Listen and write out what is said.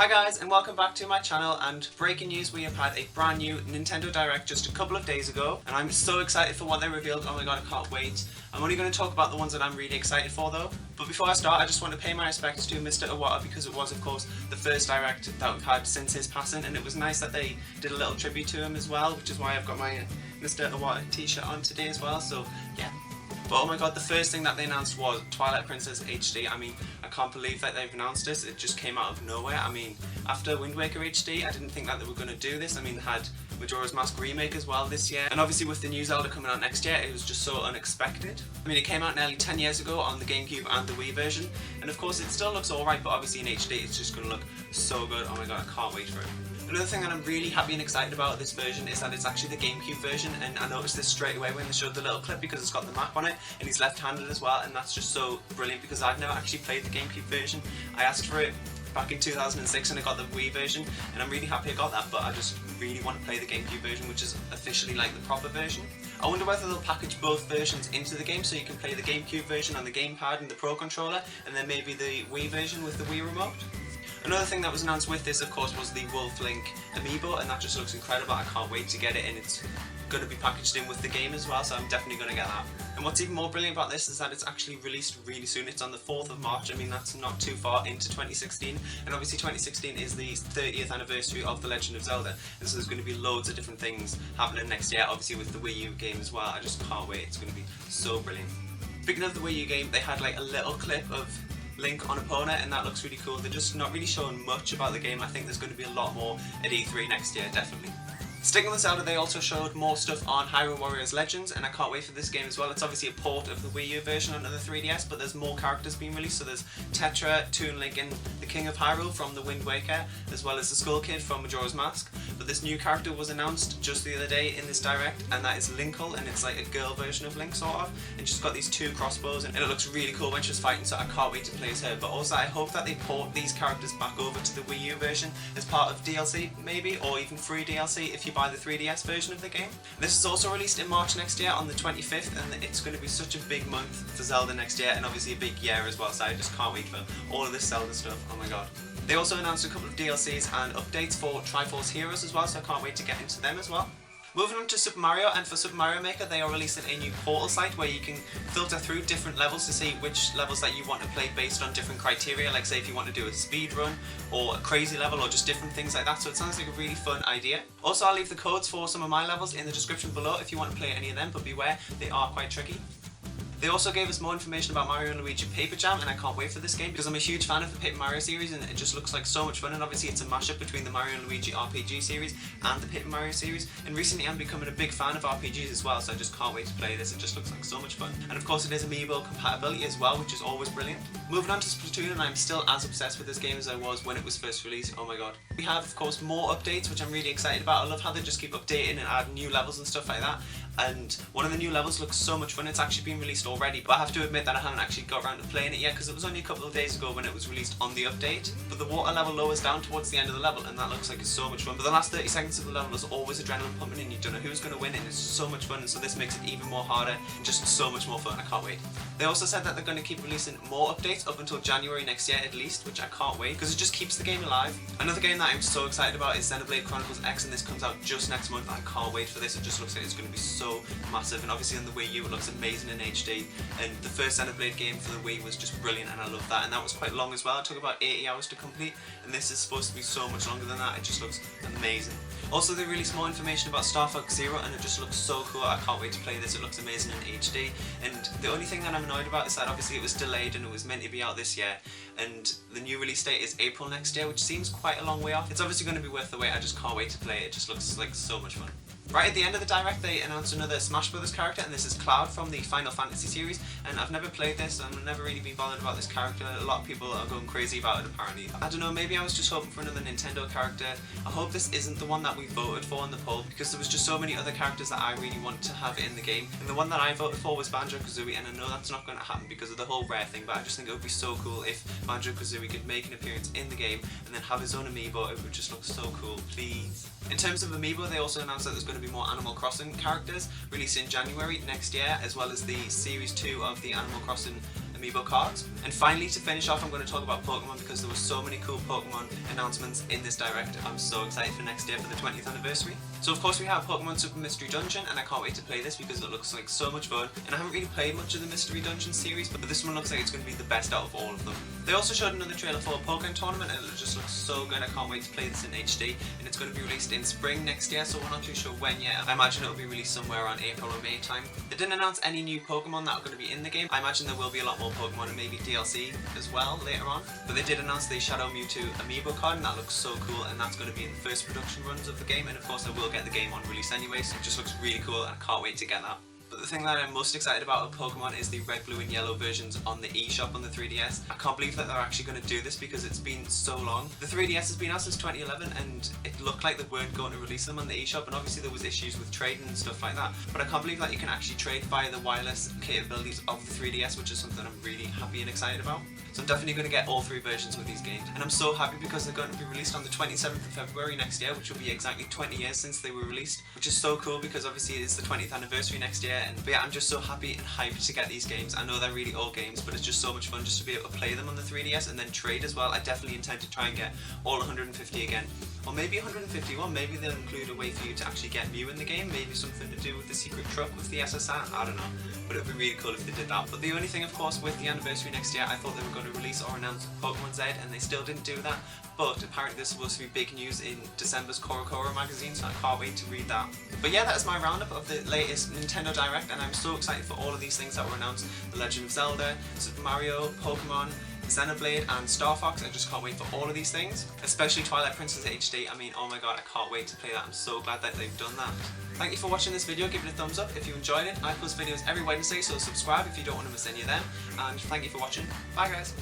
Hi guys, and welcome back to my channel. And breaking news, we have had a brand new Nintendo Direct just a couple of days ago, and I'm so excited for what they revealed. Oh my god, I can't wait. I'm only going to talk about the ones that I'm really excited for though. But before I start, I just want to pay my respects to Mr. Iwata, because it was of course the first Direct that we've had since his passing, and it was nice that they did a little tribute to him as well, which is why I've got my Mr. Iwata t-shirt on today as well, so yeah. But oh my god, the first thing that they announced was Twilight Princess HD. I mean, I can't believe that they've announced this. It just came out of nowhere. I mean, after Wind Waker HD, I didn't think that they were going to do this. I mean, they had Majora's Mask Remake as well this year. And obviously with the new Zelda coming out next year, it was just so unexpected. I mean, it came out nearly 10 years ago on the GameCube and the Wii version. And of course, it still looks alright, but obviously in HD, it's just going to look so good. Oh my god, I can't wait for it. Another thing that I'm really happy and excited about this version is that it's actually the GameCube version, and I noticed this straight away when they showed the little clip because it's got the map on it and he's left-handed as well, and that's just so brilliant because I've never actually played the GameCube version. I asked for it back in 2006 and I got the Wii version, and I'm really happy I got that, but I just really want to play the GameCube version, which is officially like the proper version. I wonder whether they'll package both versions into the game so you can play the GameCube version on the gamepad and the Pro Controller, and then maybe the Wii version with the Wii Remote. Another thing that was announced with this, of course, was the Wolf Link amiibo, and that just looks incredible. I can't wait to get it, and it's going to be packaged in with the game as well, so I'm definitely going to get that. And what's even more brilliant about this is that it's actually released really soon. It's on the 4th of March. I mean, that's not too far into 2016, and obviously 2016 is the 30th anniversary of The Legend of Zelda, and so there's going to be loads of different things happening next year, obviously with the Wii U game as well. I just can't wait. It's going to be so brilliant. Speaking of the Wii U game, they had like a little clip of Link on Epona, and that looks really cool. They're just not really showing much about the game. I think there's going to be a lot more at E3 next year, definitely. Sticking with Zelda, they also showed more stuff on Hyrule Warriors Legends, and I can't wait for this game as well. It's obviously a port of the Wii U version onto the 3DS, but there's more characters being released. So there's Tetra, Toon Link, and the King of Hyrule from the Wind Waker, as well as the Skull Kid from Majora's Mask. But this new character was announced just the other day in this Direct, and that is Linkle, and it's like a girl version of Link, sort of. And she's got these two crossbows, and it looks really cool when she's fighting, so I can't wait to play as her. But also, I hope that they port these characters back over to the Wii U version as part of DLC, maybe, or even free DLC if you buy the 3DS version of the game. This is also released in March next year on the 25th, and it's going to be such a big month for Zelda next year, and obviously a big year as well, so I just can't wait for all of this Zelda stuff. Oh my god. They also announced a couple of DLCs and updates for Triforce Heroes as well, so I can't wait to get into them as well. Moving on to Super Mario, and for Super Mario Maker, they are releasing a new portal site where you can filter through different levels to see which levels that you want to play based on different criteria, like say if you want to do a speed run or a crazy level or just different things like that, so it sounds like a really fun idea. Also, I'll leave the codes for some of my levels in the description below if you want to play any of them, but beware, they are quite tricky. They also gave us more information about Mario & Luigi Paper Jam, and I can't wait for this game because I'm a huge fan of the Paper Mario series, and it just looks like so much fun. And obviously it's a mashup between the Mario & Luigi RPG series and the Paper Mario series, and recently I'm becoming a big fan of RPGs as well, so I just can't wait to play this. It just looks like so much fun. And of course it is amiibo compatibility as well, which is always brilliant. Moving on to Splatoon, and I'm still as obsessed with this game as I was when it was first released. Oh my god. We have of course more updates, which I'm really excited about. I love how they just keep updating and adding new levels and stuff like that. And one of the new levels looks so much fun. It's actually been released already, but I have to admit that I haven't actually got around to playing it yet because it was only a couple of days ago when it was released on the update. But the water level lowers down towards the end of the level, and that looks like it's so much fun. But the last 30 seconds of the level is always adrenaline pumping, and you don't know who's going to win, and it's so much fun, and so this makes it even more harder and just so much more fun. I can't wait. They also said that they're going to keep releasing more updates up until January next year at least, which I can't wait because it just keeps the game alive. Another game that I'm so excited about is Xenoblade Chronicles X, and this comes out just next month. I can't wait for this. It just looks like it's going to be so massive, and obviously on the Wii U it looks amazing in HD, and the first Xenoblade game for the Wii was just brilliant, and I love that, and that was quite long as well. It took about 80 hours to complete, and this is supposed to be so much longer than that. It just looks amazing. Also, they released more information about Starfox Zero, and it just looks so cool. I can't wait to play this. It looks amazing in HD, and the only thing that I'm annoyed about is that obviously it was delayed and it was meant to be out this year, and the new release date is April next year, which seems quite a long way off. It's obviously going to be worth the wait. I just can't wait to play it. It just looks like so much fun. Right at the end of the Direct, they announced another Smash Brothers character, and this is Cloud from the Final Fantasy series, and I've never played this, and I've never really been bothered about this character. A lot of people are going crazy about it apparently. I don't know, maybe I was just hoping for another Nintendo character. I hope this isn't the one that we voted for in the poll, because there was just so many other characters that I really want to have in the game, and the one that I voted for was Banjo-Kazooie, and I know that's not going to happen because of the whole Rare thing, but I just think it would be so cool if Banjo-Kazooie could make an appearance in the game and then have his own amiibo. It would just look so cool, please. In terms of amiibo, they also announced that there's going to be more Animal Crossing characters released in January next year, as well as the Series 2 of the Animal Crossing amiibo cards. And finally, to finish off, I'm going to talk about Pokemon because there were so many cool Pokemon announcements in this direct. I'm so excited for next year for the 20th anniversary. So of course we have Pokemon Super Mystery Dungeon, and I can't wait to play this because it looks like so much fun. And I haven't really played much of the Mystery Dungeon series, but this one looks like it's going to be the best out of all of them. They also showed another trailer for Pokmon Tournament, and it just looks so good. I can't wait to play this in HD, and it's going to be released in spring next year, so we're not too sure when yet. I imagine it'll be released somewhere around April or May time. They didn't announce any new Pokemon that are going to be in the game. I imagine there will be a lot more Pokemon and maybe DLC as well later on. But they did announce the Shadow Mewtwo amiibo card, and that looks so cool, and that's going to be in the first production runs of the game. And of course I will get the game on release anyway, so it just looks really cool and I can't wait to get that. But the thing that I'm most excited about with Pokemon is the red, blue and yellow versions on the eShop on the 3DS. I can't believe that they're actually going to do this because it's been so long. The 3DS has been out since 2011 and it looked like they weren't going to release them on the eShop, and obviously there was issues with trading and stuff like that. But I can't believe that you can actually trade via the wireless capabilities of the 3DS, which is something I'm really happy and excited about. So I'm definitely going to get all three versions with these games. And I'm so happy because they're going to be released on the 27th of February next year, which will be exactly 20 years since they were released, which is so cool because obviously it's the 20th anniversary next year. But yeah, I'm just so happy and hyped to get these games. I know they're really old games, but it's just so much fun just to be able to play them on the 3DS and then trade as well. I definitely intend to try and get all 150 again. Or maybe 151, maybe they'll include a way for you to actually get Mew in the game, maybe something to do with the secret truck with the SSR, I don't know. But it would be really cool if they did that. But the only thing, of course, with the anniversary next year, I thought they were going to release or announce Pokemon Z, and they still didn't do that. But apparently there's supposed to be big news in December's Korokoro magazine, so I can't wait to read that. But yeah, that is my roundup of the latest Nintendo Direct, and I'm so excited for all of these things that were announced. The Legend of Zelda, Super Mario, Pokemon, Xenoblade and Starfox. I just can't wait for all of these things, especially Twilight Princess HD. I mean, oh my god, I can't wait to play that. I'm so glad that they've done that. Thank you for watching this video. Give it a thumbs up if you enjoyed it. I post videos every Wednesday, so subscribe if you don't want to miss any of them. And thank you for watching. Bye guys.